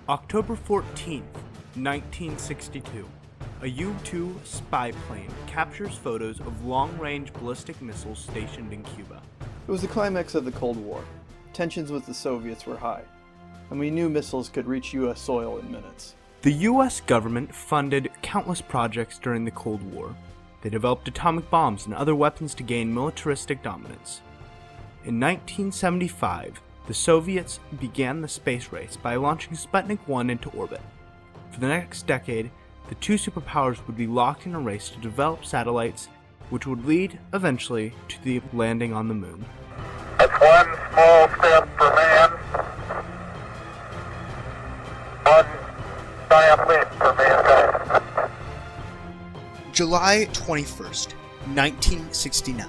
October 14th, 1962. A U-2 spy plane captures photos of long-range ballistic missiles stationed in Cuba. It was the climax of the Cold War. Tensions with the Soviets were high, and we knew missiles could reach U.S. soil in minutes. The U.S. government funded countless projects during the Cold War. They developed atomic bombs and other weapons to gain militaristic dominance. In 1975, the Soviets began the space race by launching Sputnik 1 into orbit. For the next decade, the two superpowers would be locked in a race to develop satellites, which would lead, eventually, to the landing on the moon. That's one small step for man, one giant leap for mankind. July 21st, 1969.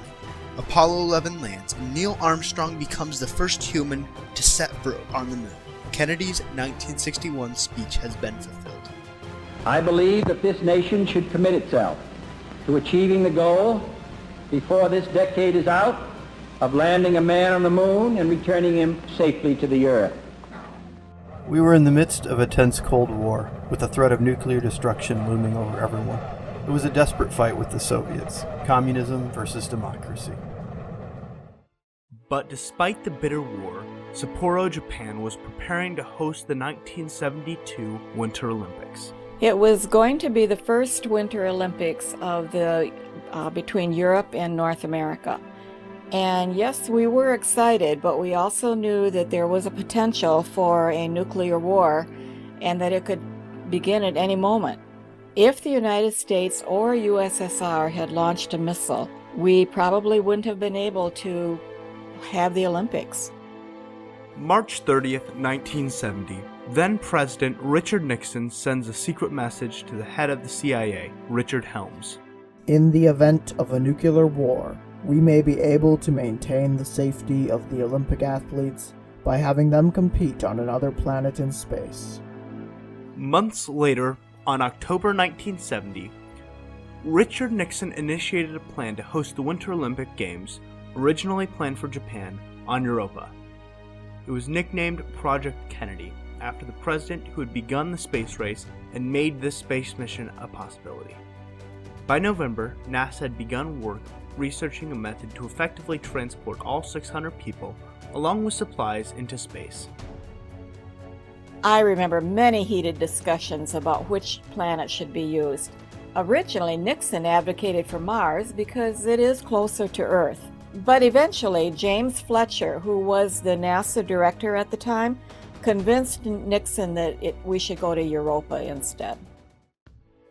Apollo 11 lands and Neil Armstrong becomes the first human to set foot on the moon. Kennedy's 1961 speech has been fulfilled. I believe that this nation should commit itself to achieving the goal, before this decade is out, of landing a man on the moon and returning him safely to the earth. We were in the midst of a tense Cold War, with the threat of nuclear destruction looming over everyone. It was a desperate fight with the Soviets, communism versus democracy. But despite the bitter war, Sapporo, Japan was preparing to host the 1972 Winter Olympics. It was going to be the first Winter Olympics of the between Europe and North America. And yes, we were excited, but we also knew that there was a potential for a nuclear war and that it could begin at any moment. If the United States or USSR had launched a missile, we probably wouldn't have been able to have the Olympics. March 30th, 1970. Then President Richard Nixon sends a secret message to the head of the CIA, Richard Helms. In the event of a nuclear war, we may be able to maintain the safety of the Olympic athletes by having them compete on another planet in space. Months later, on October 1970, Richard Nixon initiated a plan to host the Winter Olympic Games, originally planned for Japan, on Europa. It was nicknamed Project Kennedy, after the president who had begun the space race and made this space mission a possibility. By November, NASA had begun work researching a method to effectively transport all 600 people, along with supplies, into space. I remember many heated discussions about which planet should be used. Originally, Nixon advocated for Mars because it is closer to Earth. But eventually, James Fletcher, who was the NASA director at the time, convinced Nixon that we should go to Europa instead.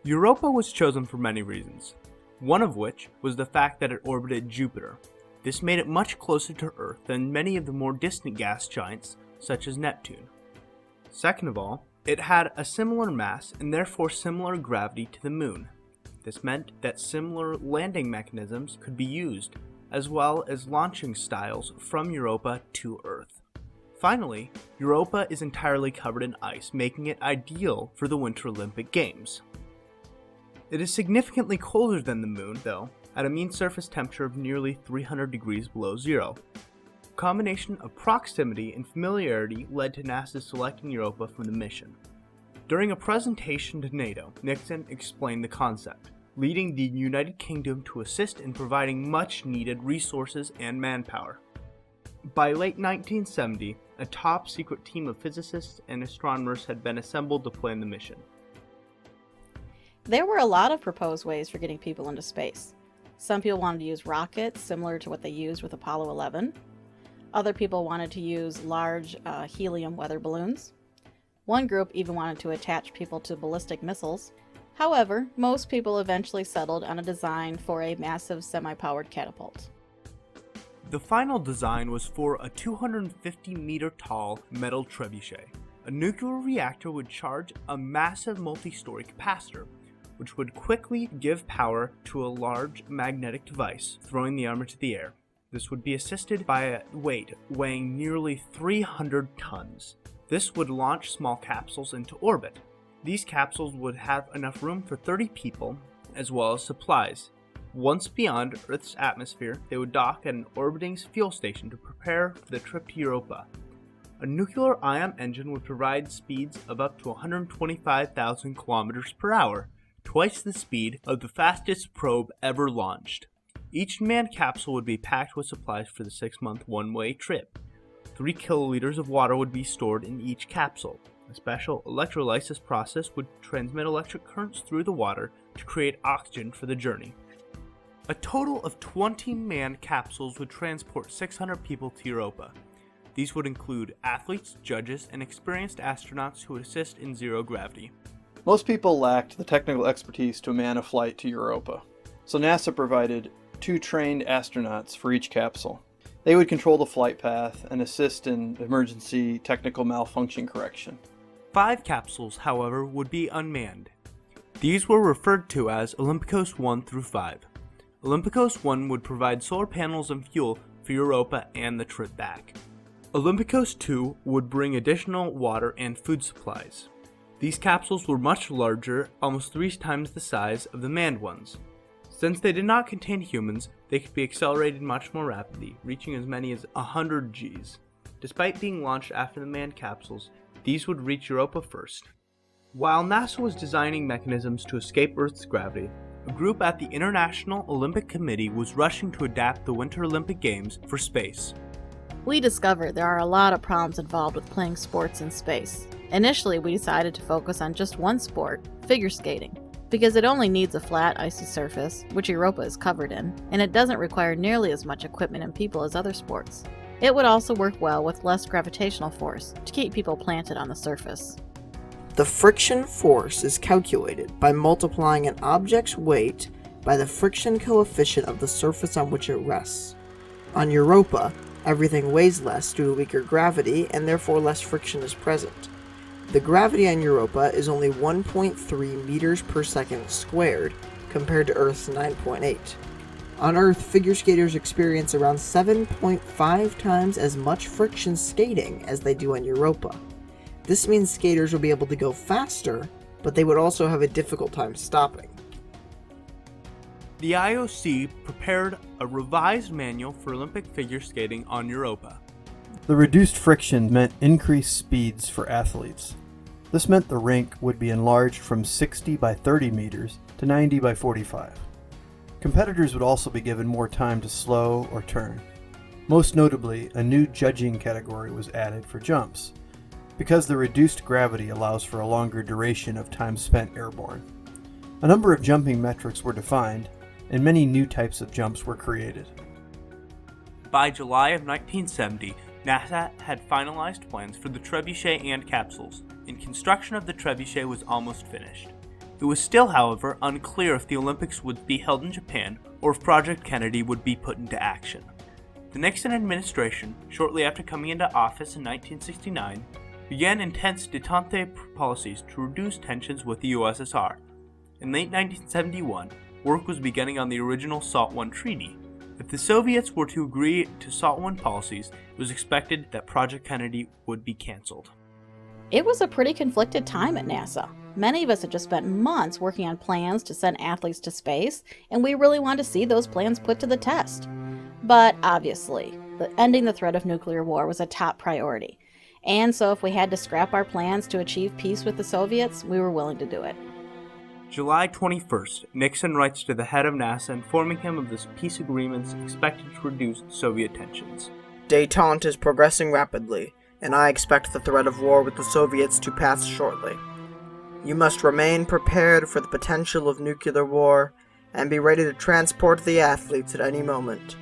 Europa was chosen for many reasons, one of which was the fact that it orbited Jupiter. This made it much closer to Earth than many of the more distant gas giants, such as Neptune. Second of all, it had a similar mass and therefore similar gravity to the Moon. This meant that similar landing mechanisms could be used, as well as launching styles from Europa to Earth. Finally, Europa is entirely covered in ice, making it ideal for the Winter Olympic Games. It is significantly colder than the Moon, though, at a mean surface temperature of nearly 300 degrees below zero. A combination of proximity and familiarity led to NASA selecting Europa for the mission. During a presentation to NATO, Nixon explained the concept, leading the United Kingdom to assist in providing much-needed resources and manpower. By late 1970, a top-secret team of physicists and astronomers had been assembled to plan the mission. There were a lot of proposed ways for getting people into space. Some people wanted to use rockets, similar to what they used with Apollo 11. Other people wanted to use large helium weather balloons. One group even wanted to attach people to ballistic missiles. However, most people eventually settled on a design for a massive semi-powered catapult. The final design was for a 250-meter-tall metal trebuchet. A nuclear reactor would charge a massive multi-story capacitor, which would quickly give power to a large magnetic device, throwing the armor to the air. This would be assisted by a weight weighing nearly 300 tons. This would launch small capsules into orbit. These capsules would have enough room for 30 people, as well as supplies. Once beyond Earth's atmosphere, they would dock at an orbiting fuel station to prepare for the trip to Europa. A nuclear ion engine would provide speeds of up to 125,000 kilometers per hour, twice the speed of the fastest probe ever launched. Each manned capsule would be packed with supplies for the 6-month one-way trip. 3 kiloliters of water would be stored in each capsule. A special electrolysis process would transmit electric currents through the water to create oxygen for the journey. A total of 20 manned capsules would transport 600 people to Europa. These would include athletes, judges, and experienced astronauts who would assist in zero gravity. Most people lacked the technical expertise to man a flight to Europa, so NASA provided 2 trained astronauts for each capsule. They would control the flight path and assist in emergency technical malfunction correction. 5 capsules, however, would be unmanned. These were referred to as Olympikos 1 through 5. Olympikos 1 would provide solar panels and fuel for Europa and the trip back. Olympikos 2 would bring additional water and food supplies. These capsules were much larger, almost 3 times the size of the manned ones. Since they did not contain humans, they could be accelerated much more rapidly, reaching as many as 100 Gs. Despite being launched after the manned capsules, these would reach Europa first. While NASA was designing mechanisms to escape Earth's gravity, a group at the International Olympic Committee was rushing to adapt the Winter Olympic Games for space. We discovered there are a lot of problems involved with playing sports in space. Initially, we decided to focus on just one sport, figure skating, because it only needs a flat, icy surface, which Europa is covered in, and it doesn't require nearly as much equipment and people as other sports. It would also work well with less gravitational force to keep people planted on the surface. The friction force is calculated by multiplying an object's weight by the friction coefficient of the surface on which it rests. On Europa, everything weighs less due to weaker gravity, and therefore less friction is present. The gravity on Europa is only 1.3 meters per second squared, compared to Earth's 9.8. On Earth, figure skaters experience around 7.5 times as much friction skating as they do on Europa. This means skaters will be able to go faster, but they would also have a difficult time stopping. The IOC prepared a revised manual for Olympic figure skating on Europa. The reduced friction meant increased speeds for athletes. This meant the rink would be enlarged from 60 by 30 meters to 90 by 45. Competitors would also be given more time to slow or turn. Most notably, a new judging category was added for jumps, because the reduced gravity allows for a longer duration of time spent airborne. A number of jumping metrics were defined, and many new types of jumps were created. By July of 1970, NASA had finalized plans for the trebuchet and capsules, and construction of the trebuchet was almost finished. It was still, however, unclear if the Olympics would be held in Japan or if Project Kennedy would be put into action. The Nixon administration, shortly after coming into office in 1969, began intense détente policies to reduce tensions with the USSR. In late 1971, work was beginning on the original SALT I treaty. If the Soviets were to agree to SALT I policies, it was expected that Project Kennedy would be canceled. It was a pretty conflicted time at NASA. Many of us had just spent months working on plans to send athletes to space, and we really wanted to see those plans put to the test. But obviously, ending the threat of nuclear war was a top priority. And so if we had to scrap our plans to achieve peace with the Soviets, we were willing to do it. July 21st, Nixon writes to the head of NASA informing him of this peace agreements expected to reduce Soviet tensions. Détente is progressing rapidly, and I expect the threat of war with the Soviets to pass shortly. You must remain prepared for the potential of nuclear war and be ready to transport the athletes at any moment.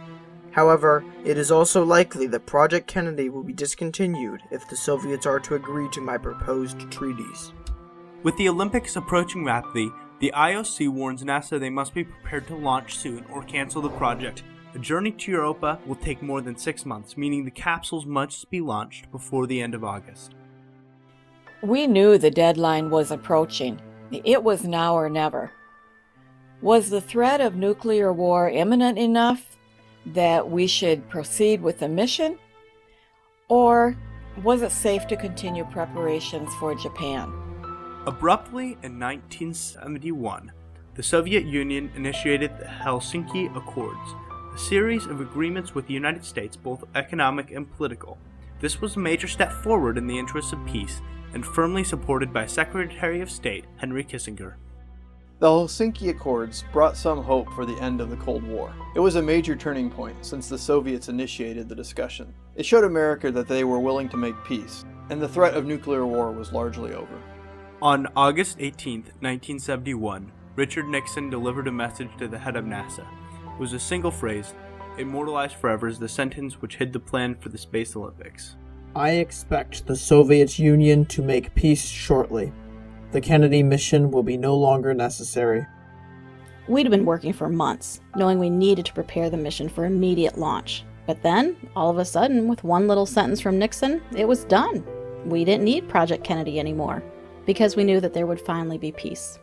However, it is also likely that Project Kennedy will be discontinued if the Soviets are to agree to my proposed treaties. With the Olympics approaching rapidly, the IOC warns NASA they must be prepared to launch soon or cancel the project. A journey to Europa will take more than 6 months, meaning the capsules must be launched before the end of August. We knew the deadline was approaching. It was now or never. Was the threat of nuclear war imminent enough that we should proceed with the mission? Or was it safe to continue preparations for Japan? Abruptly in 1971, the Soviet Union initiated the Helsinki Accords, a series of agreements with the United States, both economic and political. This was a major step forward in the interests of peace and firmly supported by Secretary of State Henry Kissinger. The Helsinki Accords brought some hope for the end of the Cold War. It was a major turning point since the Soviets initiated the discussion. It showed America that they were willing to make peace, and the threat of nuclear war was largely over. On August 18, 1971, Richard Nixon delivered a message to the head of NASA. It was a single phrase, immortalized forever as the sentence which hid the plan for the Space Olympics. I expect the Soviet Union to make peace shortly. The Kennedy mission will be no longer necessary. We'd been working for months, knowing we needed to prepare the mission for immediate launch. But then, all of a sudden, with one little sentence from Nixon, it was done. We didn't need Project Kennedy anymore, because we knew that there would finally be peace.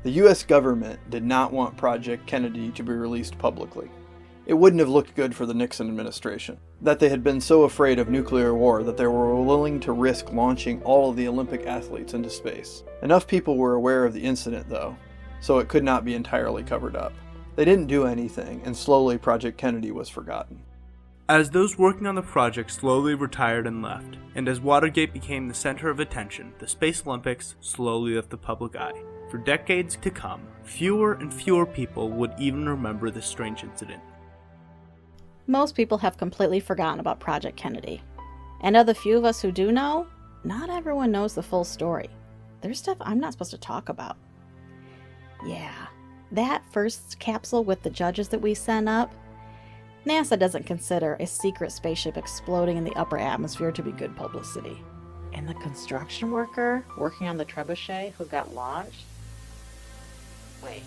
The U.S. government did not want Project Kennedy to be released publicly. It wouldn't have looked good for the Nixon administration, that they had been so afraid of nuclear war that they were willing to risk launching all of the Olympic athletes into space. Enough people were aware of the incident, though, so it could not be entirely covered up. They didn't do anything, and slowly Project Kennedy was forgotten. As those working on the project slowly retired and left, and as Watergate became the center of attention, the Space Olympics slowly left the public eye. For decades to come, fewer and fewer people would even remember this strange incident. Most people have completely forgotten about Project Kennedy. And of the few of us who do know, not everyone knows the full story. There's stuff I'm not supposed to talk about. Yeah, that first capsule with the judges that we sent up, NASA doesn't consider a secret spaceship exploding in the upper atmosphere to be good publicity. And the construction worker working on the trebuchet who got launched? Wait,